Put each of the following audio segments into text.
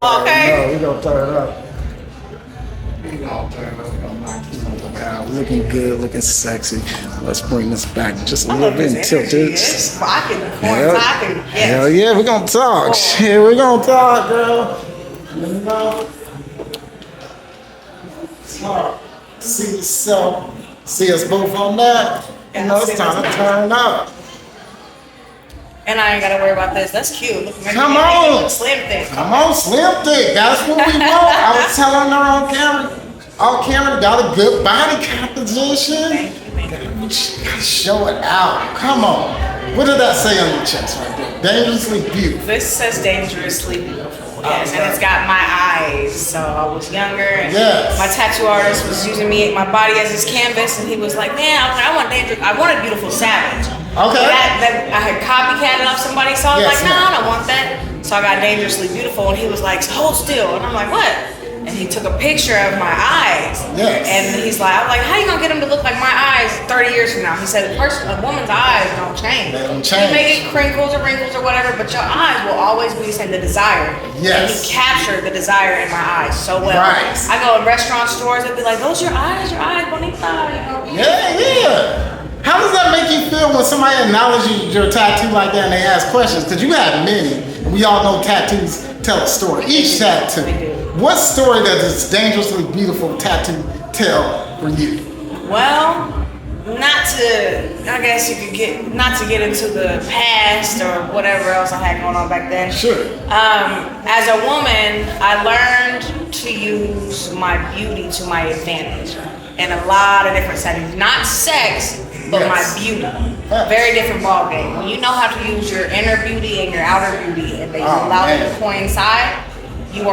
Okay. No, we gonna turn it up. We gonna turn it up. Looking good, looking sexy. Let's bring this back just a little bit and tilt it. It's rocking, talking. Hell yeah, we're gonna talk. Shit, we're gonna talk, girl. You know? Talk. See yourself. See us both on that. You know, it's time to turn up. And I ain't gotta worry about this. That's cute. Come on. Slim thick. Come on, Slim Thick. That's what we want. I was telling her on camera. On camera, got a good body composition. Thank you. Gotta show it out. Come on. What did that say on your chest right there? Dangerously beautiful. This says dangerously beautiful. Yes, and it's got my eyes. So I was younger, and my tattoo artist was using my body as his canvas, and he was like, "Man, I want a beautiful savage." Okay. That I had copycatted off somebody, so I was like, "No, I don't want that." So I got dangerously beautiful, and he was like, "Hold still," and I'm like, "What?" And he took a picture of my eyes. Yes. And he's like, I'm like, how you gonna get him to look like my eyes 30 years from now? He said, a woman's eyes don't change. They don't change. You may get crinkles or wrinkles or whatever, but your eyes will always be the same, the desire. Yes. And he captured the desire in my eyes so well. Right. I go in restaurant stores and be like, those your eyes, bonita, you know? Yeah. How does that make you feel when somebody acknowledges your tattoo like that and they ask questions? Because you have many. We all know tattoos tell a story. Each tattoo. They do. What story does this dangerously beautiful tattoo tell for you? Well, not to get into the past or whatever else I had going on back then. Sure. As a woman, I learned to use my beauty to my advantage in a lot of different settings. Not sex, but my beauty. Very different ball game. When you know how to use your inner beauty and your outer beauty, and they allow you to coincide, you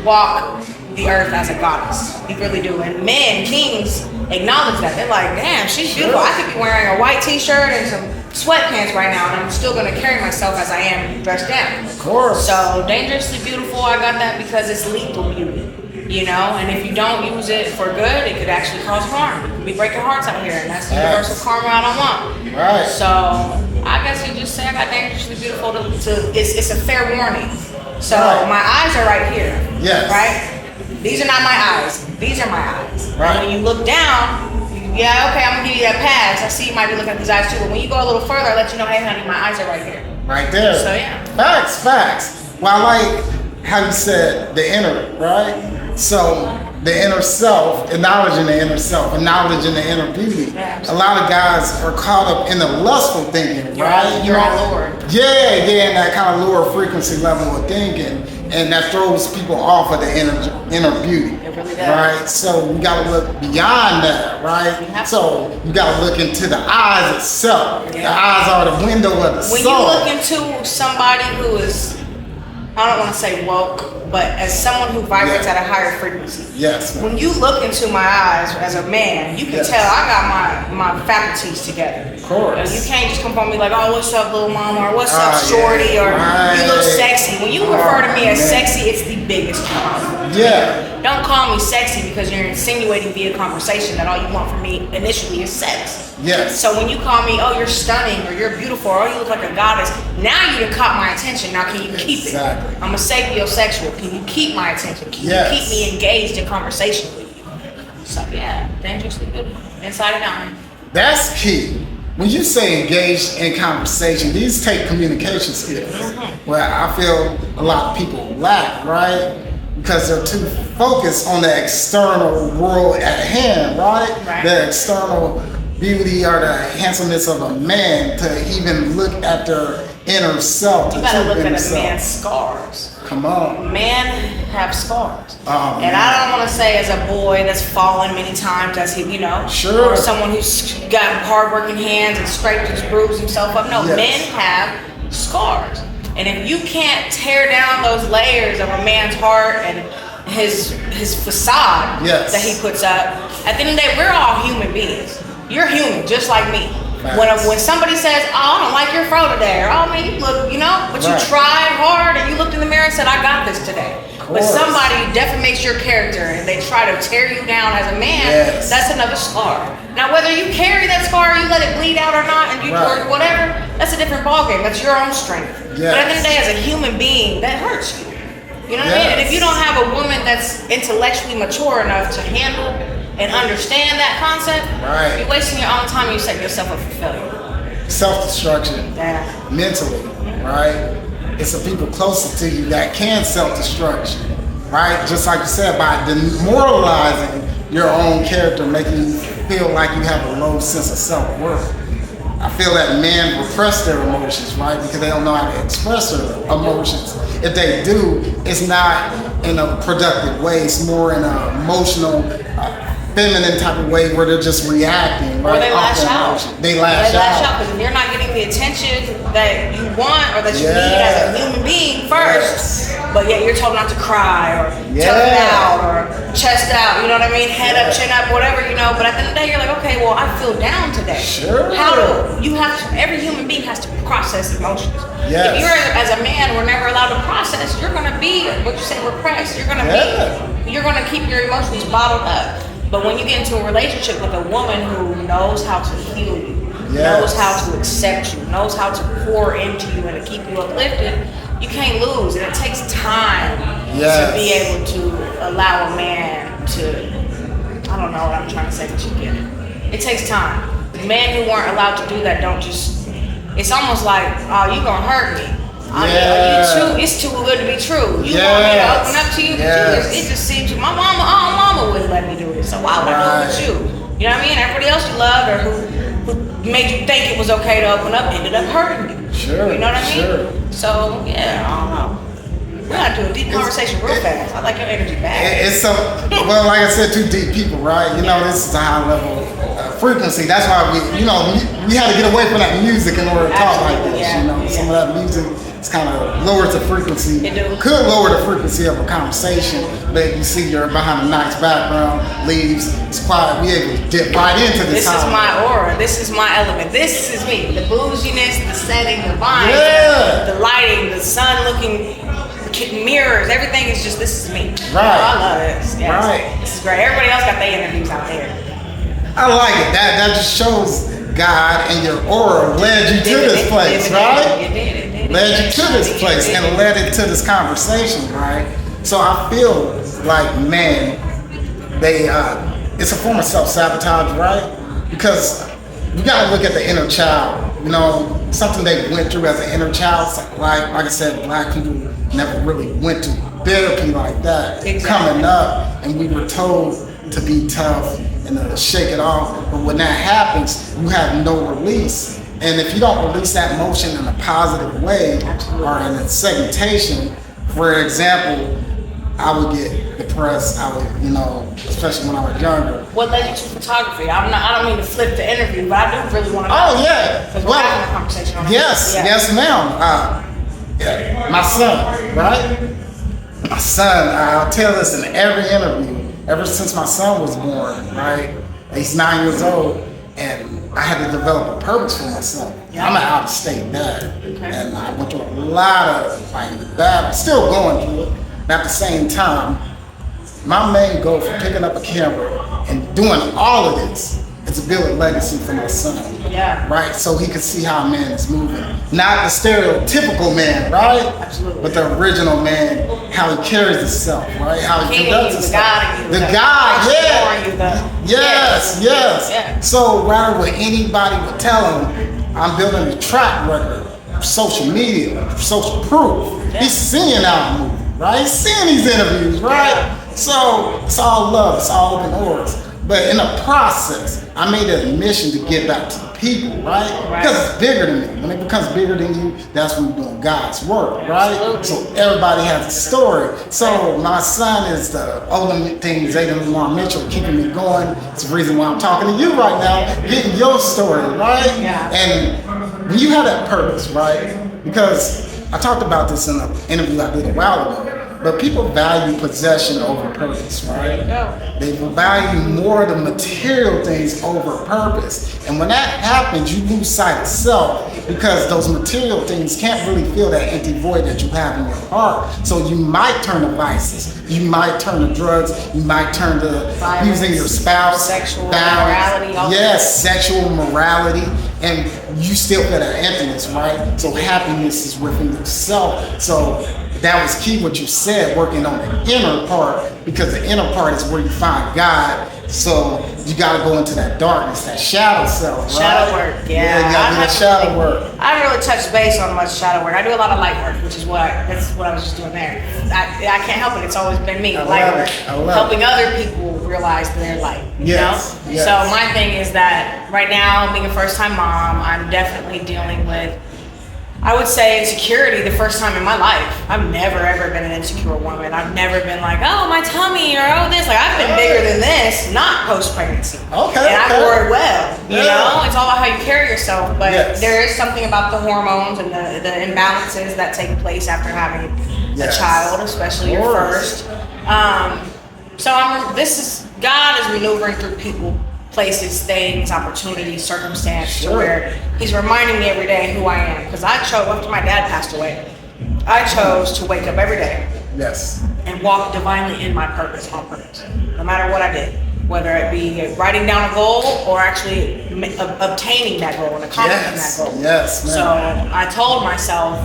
walk the earth as a goddess. You really do. And men, kings, acknowledge that. They're like, damn, she's beautiful. I could be wearing a white t-shirt and some sweatpants right now, and I'm still gonna carry myself as I am dressed down. Of course. So dangerously beautiful, I got that because it's lethal beauty. You know, and if you don't use it for good, it could actually cause harm. We breaking hearts out here, and that's the universal karma I don't want. Right. So I guess you just say I got dangerously beautiful it's a fair warning. So my eyes are right here. Yes. Right? These are not my eyes. These are my eyes. Right. And when you look down, yeah, okay, I'm gonna give you that pass. I see you might be looking at these eyes too, but when you go a little further, I let you know, hey honey, my eyes are right here. Right there. So yeah. Facts. Well, I like how you said the inner, right? So the inner self, acknowledging the inner self, acknowledging the inner beauty. Yeah, a lot of guys are caught up in the lustful thinking, right? You're allured. Yeah, in that kind of lower frequency level of thinking, and that throws people off of the inner beauty. It really does. Right? So you gotta look beyond that, right? So you gotta look into the eyes itself. Yeah. The eyes are the window of the soul. When you look into somebody who is, I don't want to say woke, but as someone who vibrates at a higher frequency. Yes. When you look into my eyes as a man, you can tell I got my faculties together. Of course. You can't just come on me like, oh, what's up, little mama, or what's up, shorty, or you look sexy. When you refer to me as sexy, it's the biggest compliment. Yeah. Don't call me sexy because you're insinuating via conversation that all you want from me initially is sex. Yes. So when you call me, oh, you're stunning, or you're beautiful, or you look like a goddess, now you done caught my attention. Now can you keep it? I'm a sapiosexual. Can you keep my attention? Can you keep me engaged in conversation with you? So yeah, dangerously beautiful, inside and out. That's key. When you say engaged in conversation, these take communication skills. Well, I feel a lot of people lack, right? Because they're too focused on the external world at hand, right? The external beauty or the handsomeness of a man to even look at their inner self. You gotta look at a man's scars. Come on. Men have scars. And I don't want to say as a boy that's fallen many times as he, or someone who's got hardworking hands and scraped and bruised himself up. No, men have scars. And if you can't tear down those layers of a man's heart and his facade that he puts up, at the end of the day, we're all human beings. You're human, just like me. When somebody says, oh, I don't like your fro today, or oh man, you look, but you tried hard and you looked in the mirror and said, I got this today. But somebody defamates your character and they try to tear you down as a man, that's another scar. Now, whether you carry that scar, you let it bleed out or not, and you or whatever, that's a different ballgame. That's your own strength. But at the end of the day, as a human being, that hurts you. You know what I mean? And if you don't have a woman that's intellectually mature enough to handle and understand that concept, you're wasting your own time and you set yourself up for failure. Self-destruction, mentally, right? It's the people closest to you that can self-destruct you, right? Just like you said, by demoralizing your own character, making you feel like you have a low sense of self-worth. I feel that men repress their emotions, right? Because they don't know how to express their emotions. If they do, it's not in a productive way. It's more in an emotional, feminine type of way where they're just reacting. Right? Or they lash out. They lash out because you're not getting the attention that you want or that you need as a human being first. But yet you're told not to cry or tuck it out or chest out, you know what I mean? Head up, chin up, whatever, you know. But at the end of the day, you're like, okay, well, I feel down today. Every human being has to process emotions. If you're, as a man, we're never allowed to process, you're going to be, what you say, repressed. You're going to keep your emotions bottled up. But when you get into a relationship with a woman who knows how to heal you, knows how to accept you, knows how to pour into you and to keep you uplifted, you can't lose. And it takes time to be able to allow a man to, I don't know what I'm trying to say, but you get it. It takes time. Men who weren't allowed to do that don't just, it's almost like, oh, you gonna hurt me. It's too good to be true. You want me to open up to you? It just seems my mama wouldn't let me do it. So why would I do it with you? You know what I mean? Everybody else you loved or who made you think it was okay to open up ended up hurting you. You know what I mean? So I don't know. We gotta do a deep conversation real fast. I like your energy back. It's so, well, like I said, two deep people, right? You know, this is a high level frequency. That's why we had to get away from that music in order to talk like this. Some of that music is kind of lowers the frequency. Could lower the frequency of a conversation, but you see you're behind a nice background, leaves, it's quiet. We able to dip right into this. This is my aura. This is my element. This is me. The bouginess, the setting, the vine, the lighting, the sun looking. Mirrors, everything is just, this is me. I love this. This is great. Everybody else got their interviews out there. I like it. That just shows God and your aura led you to this place, right? It led you to this place and led it to this conversation, right? So I feel like, man, it's a form of self-sabotage, right? Because you gotta look at the inner child, something they went through as an inner child. Like I said, black people never really went through therapy like that coming up, and we were told to be tough and to shake it off. But when that happens, you have no release. And if you don't release that emotion in a positive way or in a segmentation, for example, I would get depressed. I would, especially when I was younger. What led you to photography? I don't mean to flip the interview, but I do really want to know. Oh yeah. Because we're having a conversation on yes, ma'am. My son, right? My son, I'll tell this in every interview, ever since my son was born, right? He's 9 years old, and I had to develop a purpose for myself. I'm an out-of-state dad, and I went through a lot of battles, still going through it. And at the same time, my main goal for picking up a camera and doing all of this is to build a legacy for my son. Right? So he can see how a man is moving. Not the stereotypical man, right? Absolutely. But the original man, how he carries himself, right? How he conducts himself. The God, Yes. So rather than anybody would tell him, I'm building a track record, social media, social proof. He's seeing how I'm moving, right? He's seeing these interviews, right? So it's all love, it's all open doors. But in the process, I made it a mission to get back to the people, right? Because it's bigger than me. When it becomes bigger than you, that's when you're doing God's work, right? Absolutely. So everybody has a story. So my son is the older thing, Zayden Lamar Mitchell, keeping me going. It's the reason why I'm talking to you right now, getting your story, right? And when you have that purpose, right? Because I talked about this in an interview I did a while ago. But people value possession over purpose, right? They value more of the material things over purpose. And when that happens, you lose sight of self because those material things can't really fill that empty void that you have in your heart. So you might turn to vices. You might turn to drugs. You might turn to violence, using your spouse. Sexual morality. Yes, sexual morality. And you still feel that emptiness, right? So happiness is within yourself. So that was key what you said, working on the inner part, because the inner part is where you find God. So you got to go into that darkness, that shadow self, right? Shadow work, yeah. You got to do that shadow work. I haven't really touched base on much shadow work. I do a lot of light work, which is that's what I was just doing there. I can't help it. It's always been me, light work. Helping other people realize their light, you know? Yes. So my thing is that right now, being a first-time mom, I'm definitely dealing with, I would say, insecurity the first time in my life. I've never ever been an insecure woman. I've never been like, oh, my tummy, or oh, this. Like, I've been bigger than this, not post-pregnancy. Okay. And I wore it well. You know, it's all about how you carry yourself. But there is something about the hormones and the imbalances that take place after having a child, especially your first. So God is maneuvering through people, places, things, opportunities, circumstance, to where he's reminding me every day who I am. Because I chose, after my dad passed away, I chose to wake up every day and walk divinely in my purpose, on purpose, no matter what I did. Whether it be writing down a goal or actually obtaining that goal and accomplishing that goal. So I told myself,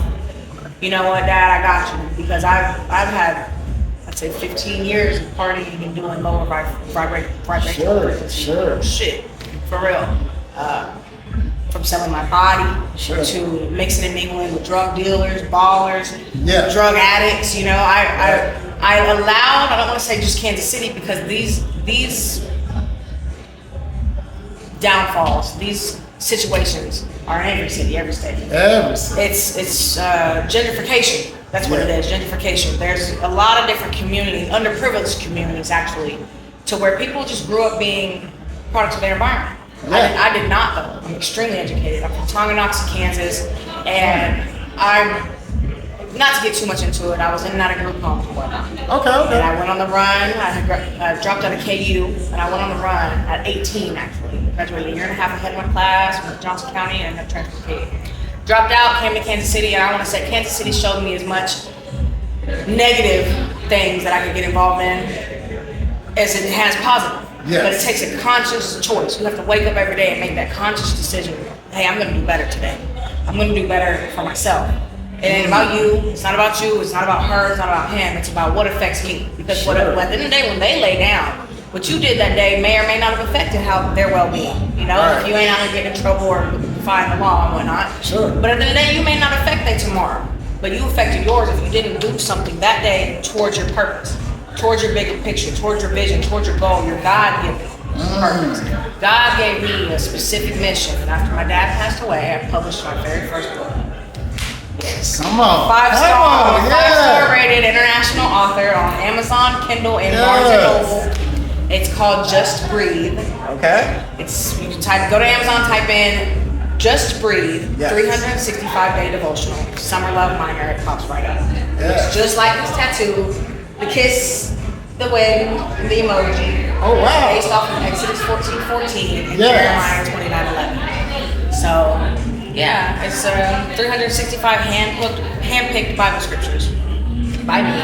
you know what, Dad, I got you. Because I've had, I'd say 15 years of partying and doing lower vibration. Shit, for real. From selling my body to mixing and mingling with drug dealers, ballers, drug addicts. You know, I allowed, I don't want to say just Kansas City, because these downfalls, these situations are in every city, every state. It's gentrification. That's what it is, gentrification. There's a lot of different communities, underprivileged communities actually, to where people just grew up being products of their environment. I did not, though. I'm extremely educated. I'm from Tonganoxie, Kansas, and I'm, not to get too much into it, I was in and out of group homes and whatnot. And I went on the run. I dropped out of KU, and I went on the run at 18, actually. Graduated a year and a half ahead of my class from Johnson County, and ended up transferring to KU. Dropped out, came to Kansas City, and I want to say Kansas City showed me as much negative things that I could get involved in as it has positive. But it takes a conscious choice. You have to wake up every day and make that conscious decision. Hey, I'm going to do better today. I'm going to do better for myself. It ain't about you. It's not about you. It's not about her. It's not about him. It's about what affects me. Because at the end of the day, when they lay down, what you did that day may or may not have affected how their well-being. You know, if you ain't out there getting in trouble or defying the law and whatnot. But at the end of the day, you may not affect their tomorrow. But you affected yours if you didn't do something that day towards your purpose, towards your bigger picture, towards your vision, towards your goal, your God-given purpose. God gave me a specific mission. And after my dad passed away, I published my very first book. Come on. 5-star rated international author on Amazon, Kindle, and Barnes and Noble. It's called Just Breathe. It's, you can go to Amazon, type in Just Breathe, 365-day devotional, Summer Love Minor, it pops right up. It's just like this tattoo, the kiss, the wind, the emoji. Based off of Exodus 14:14 and Jeremiah 29:11. So, yeah, it's 365 hand-picked Bible scriptures by me.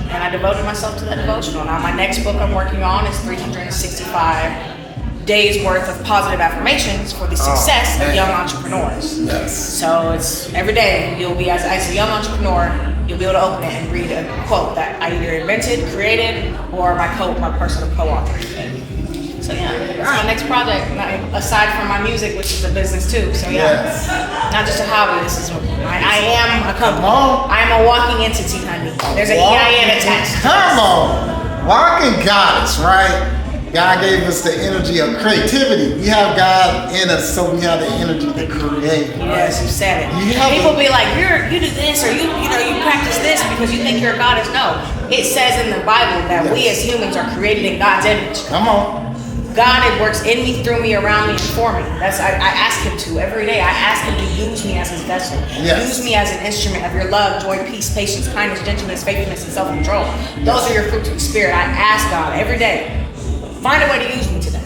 And I devoted myself to that devotional. Now, my next book I'm working on is 365 days worth of positive affirmations for the success of young entrepreneurs. So it's every day you'll be, as a young entrepreneur, you'll be able to open it and read a quote that I either invented, created, or my personal co-author. So yeah, that's my next project, aside from my music, which is a business too. So yeah, not just a hobby. This is I am a company. I am a walking entity, honey. There's an EIN attached. Come on, walking goddess, right? God gave us the energy of creativity. We have God in us, so we have the energy to create. Yes, you said it. People be like, you do this, or you practice this because you think you're a goddess. No, it says in the Bible that we as humans are created in God's image. Come on. God, it works in me, through me, around me, and for me. I ask him to every day. I ask him to use me as his vessel. Use me as an instrument of your love, joy, peace, patience, kindness, gentleness, faithfulness, and self-control. Those are your fruits of the Spirit. I ask God every day, find a way to use me today.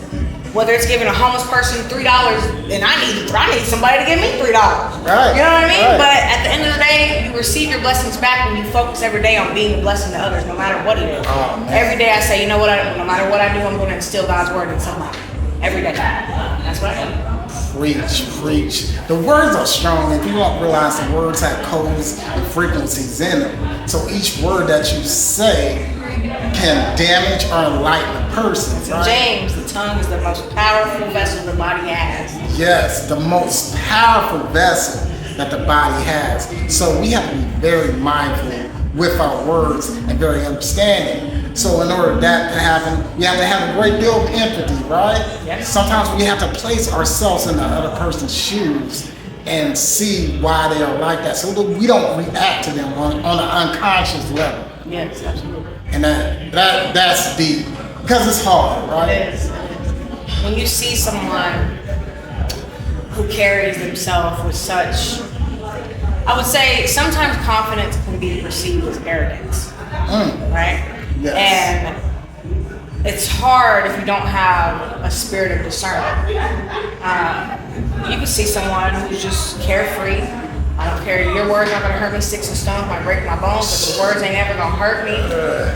Whether it's giving a homeless person $3 and I need somebody to give me $3. You know what I mean? But at the end of the day, you receive your blessings back when you focus every day on being a blessing to others, no matter what it is. Every day I say, you know what, no matter what I do, I'm going to instill God's word in somebody. Every day. That's what I do. Preach. The words are strong, and people don't realize the words have codes and frequencies in them. So each word that you say can damage or enlighten a person. Right? James, the tongue is the most powerful vessel the body has. Yes, the most powerful vessel that the body has. So we have to be very mindful with our words and very understanding. So in order for that to happen, we have to have a great deal of empathy, right? Yes. Sometimes we have to place ourselves in the other person's shoes and see why they are like that, so that we don't react to them on an unconscious level. Yes, absolutely. And that's deep, because it's hard, right? It is. When you see someone who carries themselves with such, I would say sometimes confidence can be perceived as arrogance, right? Yes. And it's hard if you don't have a spirit of discernment. You can see someone who's just carefree. I don't care, your words aren't gonna hurt me, sticks and stones might break my bones, but the words ain't ever gonna hurt me,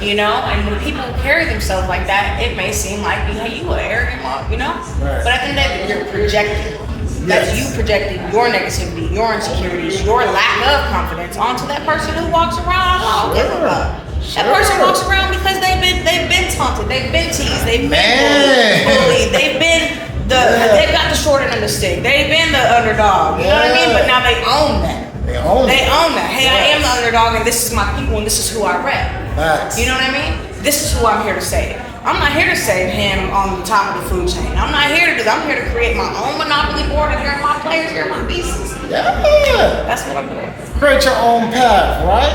you know? And when people carry themselves like that, it may seem like, hey, you an arrogant mom, you know? Right. But at the end of the day, you're projecting. That's you projecting your negativity, your insecurities, your lack of confidence onto that person who walks around. I don't give a fuck. That person walks around because they've been taunted, they've been teased, they've been bullied, they've got the short end of the stick, they've been the underdog, you know what I mean? But now they own that. They own that. Hey, I am the underdog, and this is my people, and this is who I rep. Facts. You know what I mean? This is who I'm here to save. I'm not here to save him on the top of the food chain. I'm not here to do that. I'm here to create my own monopoly board, and here are my players, here are my pieces. Yeah. That's what I'm doing. Create your own path, right?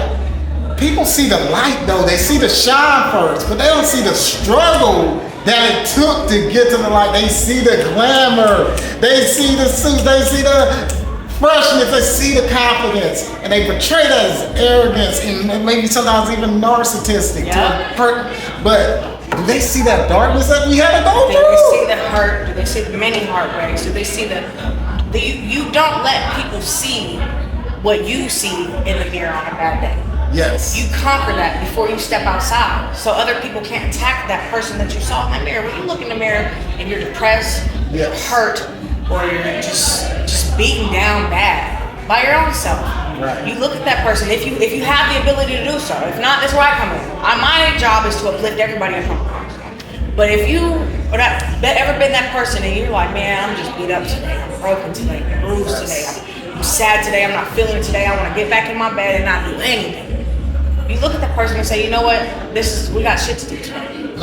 People see the light though, they see the shine first, but they don't see the struggle that it took to get to the light. They see the glamour, they see the suits, they see the freshness, they see the confidence, and they portray that as arrogance and maybe sometimes even narcissistic. Yeah. But do they see that darkness that we had to go Do through? they see the hurt? Do they see the many heartbreaks? Do they see you don't let people see what you see in the mirror on a bad day. Yes. You conquer that before you step outside, so other people can't attack that person that you saw in that mirror. When you look in the mirror and you're depressed, you're hurt, or you're just beaten down bad by your own self. Right. You look at that person if you have the ability to do so. If not, that's where I come in. My job is to uplift everybody in front of us. But if you ever been that person and you're like, man, I'm just beat up today, I'm broken today, I'm bruised today, I'm sad today, I'm not feeling it today, I want to get back in my bed and not do anything. You look at that person and say, you know what? We got shit to do today.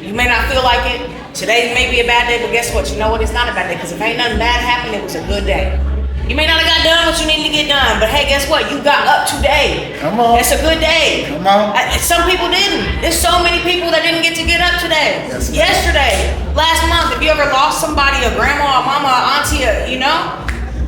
You may not feel like it. Today may be a bad day, but guess what? You know what? It's not a bad day, because if ain't nothing bad happened, it was a good day. You may not have got done what you needed to get done, but hey, guess what? You got up today. Come on. It's a good day. Come on. Some people didn't. There's so many people that didn't get to get up today. Yes, yesterday, last month, if you ever lost somebody, a grandma, a mama, a auntie, you know?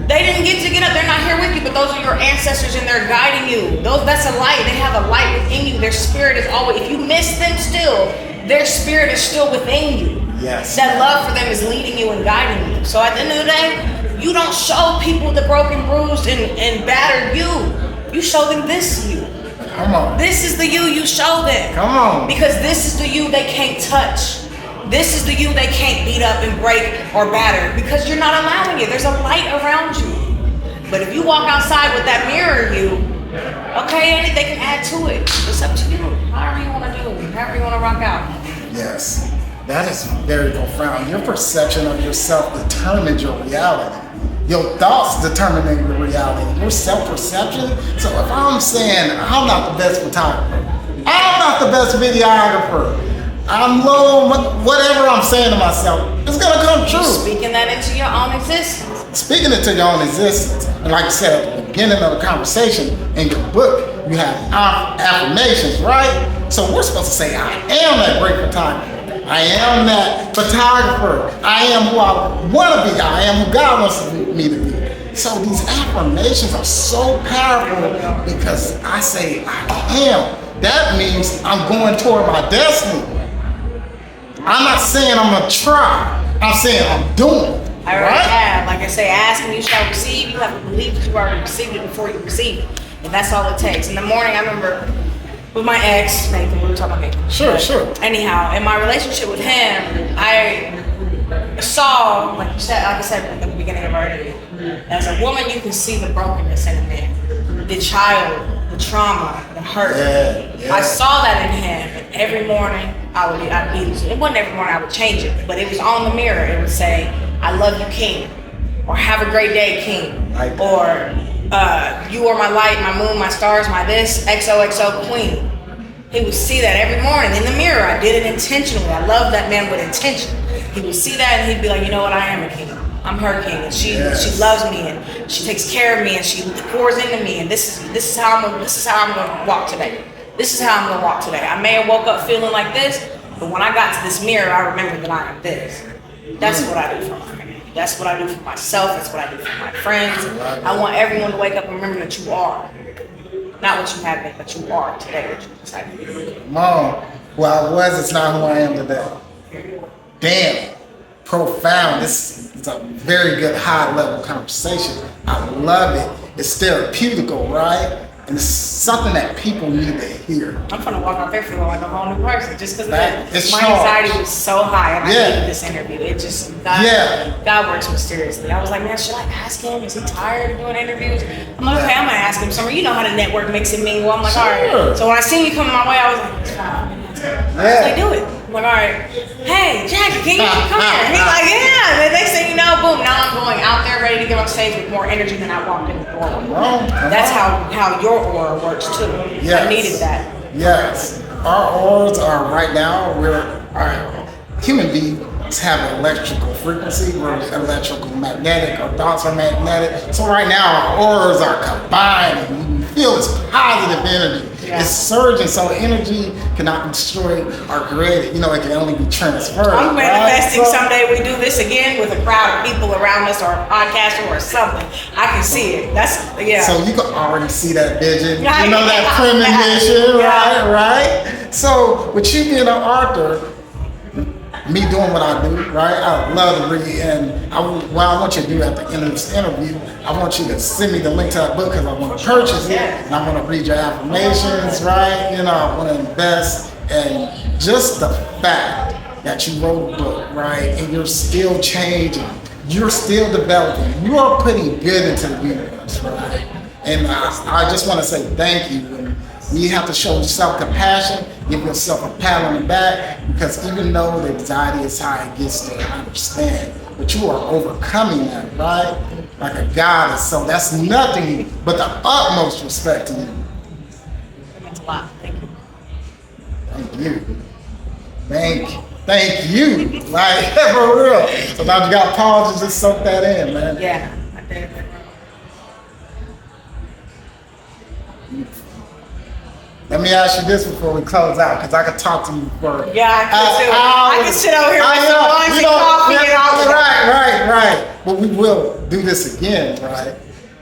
They didn't get to get up. They're not here with you, but those are your ancestors and they're guiding you. That's a light. They have a light within you. Their spirit is always, if you miss them still, their spirit is still within you. Yes. That love for them is leading you and guiding you. So at the end of the day, you don't show people the broken, bruised, and battered you. You show them this you. Come on. This is the you show them. Come on. Because this is the you they can't touch. This is the you they can't beat up and break or batter, because you're not allowing it. There's a light around you. But if you walk outside with that mirror you, okay, they can add to it. It's up to you. However you want to do, however you want to rock out. Yes, that is very profound. Your perception of yourself determines your reality. Your thoughts determine your reality. Your self-perception. So if I'm saying I'm not the best photographer, I'm not the best videographer, I'm low, whatever I'm saying to myself, it's gonna come true. You're speaking that into your own existence. Speaking it to your own existence. And like I said at the beginning of the conversation, in your book, you have affirmations, right? So we're supposed to say, I am that great photographer. I am that photographer. I am who I want to be. I am who God wants me to be. So these affirmations are so powerful because I say, I am. That means I'm going toward my destiny. I'm not saying I'm gonna try. I'm saying I'm doing. I already have. Like I say, ask and you shall receive. You have to believe that you already received it before you receive it. And that's all it takes. In the morning, I remember with my ex, Nathan, we were talking about Nathan. Sure. Anyhow, in my relationship with him, saw, like you said, like I said at the beginning of our interview, as a woman, you can see the brokenness in a man, the child, the trauma, the hurt. Yeah. I saw that in him, and every morning I'd use it. It wasn't every morning I would change it, but it was on the mirror. It would say, "I love you, King," or "Have a great day, King," or "You are my light, my moon, my stars, my this, XOXO Queen." He would see that every morning in the mirror. I did it intentionally. I love that man with intention. He would see that and he'd be like, "You know what? I am a king. I'm her king, and she loves me, and she takes care of me, and she pours into me. And this is how I'm gonna walk today. This is how I'm gonna walk today. I may have woke up feeling like this, but when I got to this mirror, I remembered that I am this." That's what I do for my community. That's what I do for myself. That's what I do for my friends. I want everyone to wake up and remember that you are. Not what you have been, but you are today, what you decided to be. Mom, who I was, it's not who I am today. Damn, profound. This is a very good high-level conversation. I love it. It's therapeutical, right? And it's something that people need to hear. I'm gonna walk out there feeling like a whole new person just because my charged. anxiety was so high, and I needed this interview. It just God works mysteriously. I was like, man, should I ask him? Is he tired of doing interviews? I'm like, okay, I'm gonna ask him. Summer, you know how to network, mix and mingle. I'm like, all right. So when I seen you coming my way, I was like, it's fine. I was like, do it. I'm like, all right. Hey, Jackie, can you come here? He's like, yeah. And the next thing you know, boom, now I'm going out there ready to get on stage with more energy than I walked in the door with. That's how your aura works too. Yes. I needed that. Yes. Our auras are right now, our human beings have an electrical frequency, we're electrical magnetic, our thoughts are magnetic. So right now our auras are combined. You feel this positive energy. Yeah. It's surging, so energy cannot be destroyed or created. You know, it can only be transferred. I'm manifesting someday we do this again with a crowd of people around us or a podcast or something. I can see it. So you can already see that vision. You know, that premonition, right? So with you being an author, me doing what I do, right? I love to read, and what I want you to do at the end of this interview, I want you to send me the link to that book because I want to purchase it, and I want to read your affirmations, right? You know, I want to invest, and just the fact that you wrote a book, right, and you're still changing, you're still developing, you are putting good into the universe, right? And I just want to say thank you. You have to show self-compassion, give yourself a pat on the back, because even though the anxiety is high, it gets there, I understand. But you are overcoming that, right? Like a goddess. So that's nothing but the utmost respect to you. That means a lot. Thank you. Thank you. Like, for real. So now you got to pause and just soak that in, man. Yeah, I did. Let me ask you this before we close out, because I could talk to you for I can sit over here with some lunch and coffee and all of that. Right. But we will do this again, right?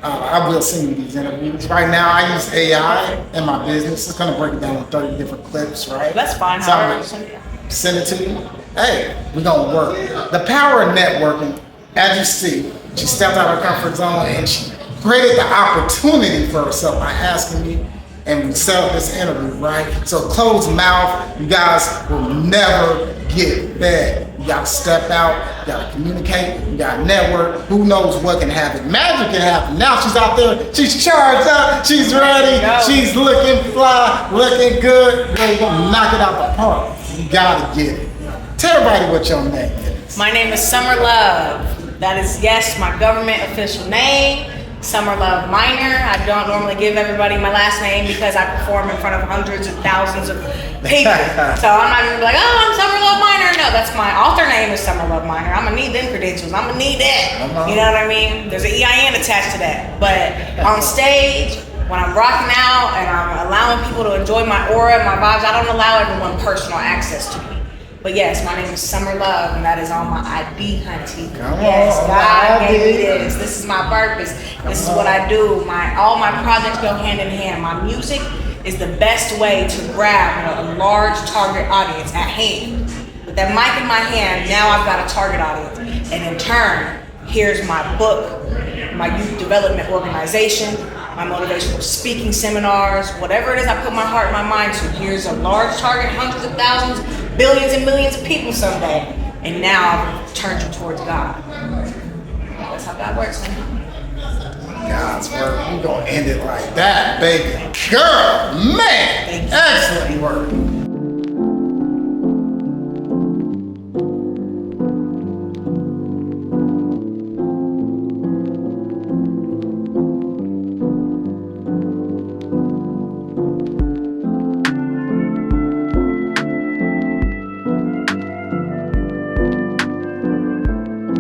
I will send you these interviews. Right now, I use AI in my business. It's going to break it down in 30 different clips, right? That's fine. So I'm going to send it to you. Hey, we're going to work. The power of networking, as you see, she stepped out of her comfort zone and she created the opportunity for herself by asking me, and we set up this interview, right? So closed mouth, you guys will never get fed. You gotta step out, you gotta communicate, you gotta network. Who knows what can happen? Magic can happen. Now she's out there, she's charged up, she's ready, she's looking fly, looking good. Girl, you're gonna knock it out the park. You gotta get it. Tell everybody what your name is. My name is Summer Love. That is, yes, my government official name. Summer Love Minor. I don't normally give everybody my last name because I perform in front of hundreds and thousands of people. So I'm not gonna be like, oh, I'm Summer Love Minor. No, that's my author name is Summer Love Minor. I'm gonna need them credentials. I'm gonna need that. You know what I mean? There's an EIN attached to that. But on stage, when I'm rocking out and I'm allowing people to enjoy my aura, my vibes, I don't allow everyone personal access to me. But yes, my name is Summer Love, and that is on my ID, hunty. Yes, God gave me this. This is my purpose. This is what I do. All my projects go hand in hand. My music is the best way to grab a large target audience at hand. With that mic in my hand, now I've got a target audience. And in turn, here's my book, my youth development organization, my motivational speaking seminars, whatever it is I put my heart and my mind to. Here's a large target, hundreds of thousands, billions and millions of people someday. and now I've turned you towards God. That's how God works, man. God's work. We're gonna end it like that, baby. Girl, man, excellent work.